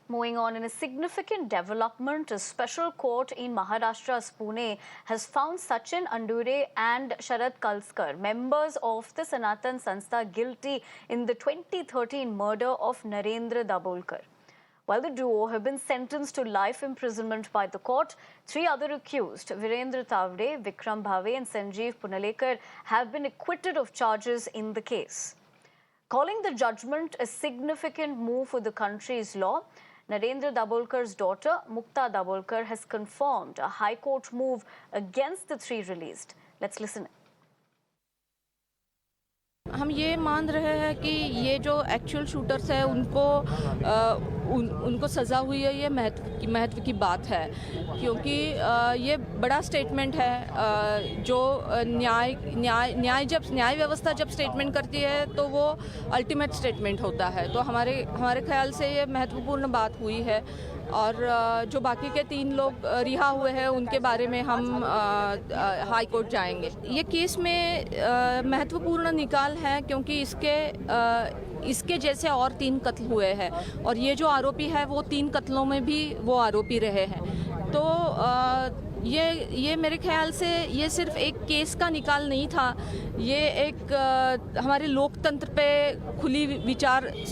Moving on, in a significant development, a special court in Maharashtra's Pune has found Sachin Andure and Sharad Kalskar, members of the Sanatan Sanstha, guilty in the 2013 murder of Narendra Dabholkar. While the duo have been sentenced to life imprisonment by the court, three other accused, Virendra Tavde, Vikram Bhave and Sanjeev Punalekar, have been acquitted of charges in the case. Calling the judgment a significant move for the country's law, Narendra Dabholkar's daughter, Mukta Dabholkar, has confirmed a High Court move against the three released. Let's listen. हम ये मान रहे हैं कि ये जो actual shooters है उनको सज़ा हुई है, ये महत्व की बात है, क्योंकि ये बड़ा स्टेटमेंट है। जो न्याय व्यवस्था जब स्टेटमेंट करती है तो वो अल्टीमेट स्टेटमेंट होता है। तो हमारे ख्याल से ये महत्वपूर्ण बात हुई है। और जो बाकी के 3 लोग रिहा हुए हैं उनके बारे में हम हाई कोर्ट जाएंगे। ये केस में महत्वपूर्ण निकाल है, क्योंकि इसके जैसे और 3 कत्ल हुए हैं और ये जो आरोपी है वो 3 कत्लों में भी वो आरोपी रहे हैं। तो ये मेरे ख्याल से ये सिर्फ एक केस का निकाल नहीं था, ये एक हमारे लोकतंत्र पे खुली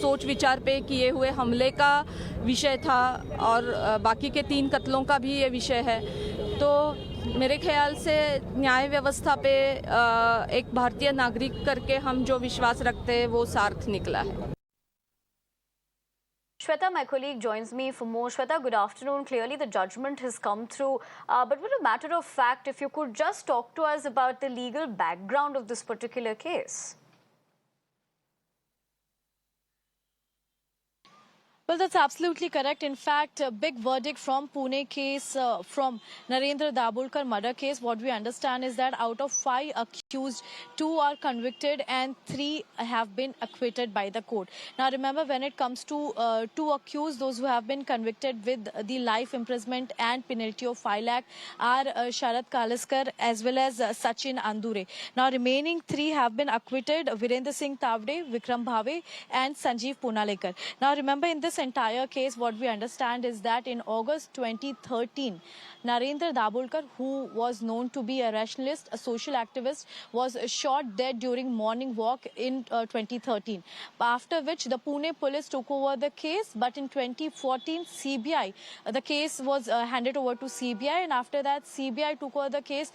सोच विचार पे किए हुए हमले का विषय था और बाकी के 3 कत्लों का भी ये विषय है। तो मेरे ख्याल से न्याय व्यवस्था पे एक भारतीय नागरिक करके हम जो विश्वास रखते हैं वो सार्थ निकला है। Shweta, my colleague, joins me for more. Shweta, good afternoon. Clearly, the judgment has come through. But with a matter of fact, if you could just talk to us about the legal background of this particular case. Well, that's absolutely correct. In fact, a big verdict from Pune case, from Narendra Dabholkar murder case. What we understand is that out of 5 accused, 2 are convicted and 3 have been acquitted by the court. Now, remember, when it comes to 2 accused, those who have been convicted with the life imprisonment and penalty of 5 lakh are Sharad Kalskar as well as Sachin Andure. Now, remaining 3 have been acquitted: Virendra Singh Tavde, Vikram Bhave and Sanjeev Punalekar. Now, remember, in this entire case, what we understand is that in August 2013, Narendra Dabholkar, who was known to be a rationalist, a social activist, was shot dead during morning walk in 2013. After which the Pune police took over the case, but in 2014, CBI, the case was handed over to CBI, and after that, CBI took over the case.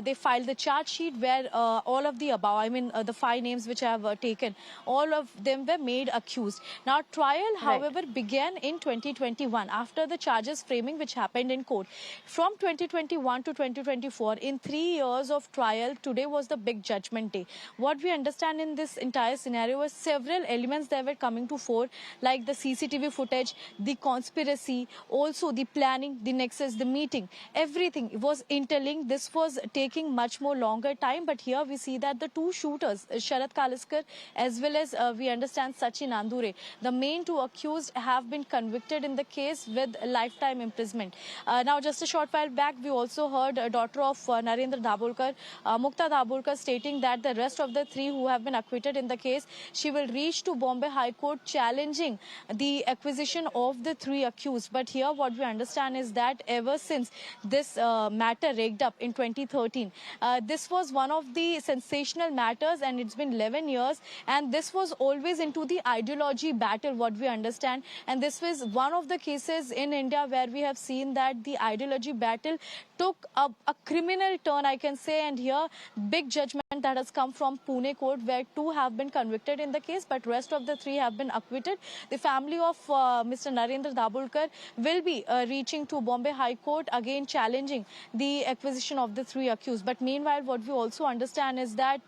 They filed the charge sheet where all of the above, the 5 names which I have taken, all of them were made accused. Now, trial, however, began in 2021 after the charges framing which happened in court. From 2021 to 2024, in 3 years of trial, today was the big judgment day. What we understand in this entire scenario was several elements that were coming to fore, like the CCTV footage, the conspiracy, also the planning, the nexus, the meeting, everything was interlinked. This was taking much more longer time, but here we see that the 2 shooters, Sharad Kalskar as well as we understand Sachin Andure, the main 2 accused, have been convicted in the case with lifetime imprisonment. Now, just a short while back, we also heard a daughter of Narendra Dabholkar, Mukta Dabholkar, stating that the rest of the 3 who have been acquitted in the case, she will reach to Bombay High Court challenging the acquisition of the 3 accused. But here what we understand is that ever since this matter raked up in 2013, this was one of the sensational matters, and it's been 11 years, and this was always into the ideology battle, what we understand. And this was one of the cases in India where we have seen that the ideology battle took a criminal turn, I can say. And here, big judgment that has come from Pune court, where 2 have been convicted in the case, but rest of the 3 have been acquitted. The family of Mr. Narendra Dabholkar will be reaching to Bombay High Court, again challenging the acquisition of the 3 accused. But meanwhile, what we also understand is that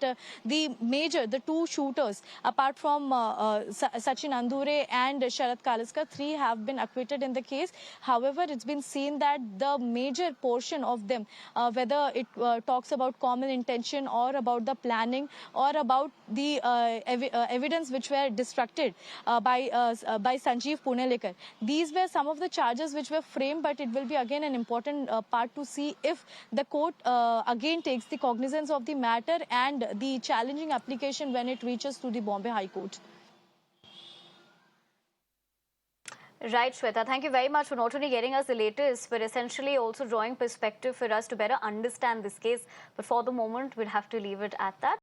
the 2 shooters, apart from Sachin Andure and Sharad Kalskar, 3 have been acquitted in the case. However, it's been seen that the major portion of them, whether it talks about common intention or about the planning or about the evidence which were destructed by Sanjeev Punalekar, these were some of the charges which were framed. But it will be again an important part to see if the court again takes the cognizance of the matter and the challenging application when it reaches to the Bombay High Court. Right, Shweta. Thank you very much for not only getting us the latest, but essentially also drawing perspective for us to better understand this case. But for the moment, we'll have to leave it at that.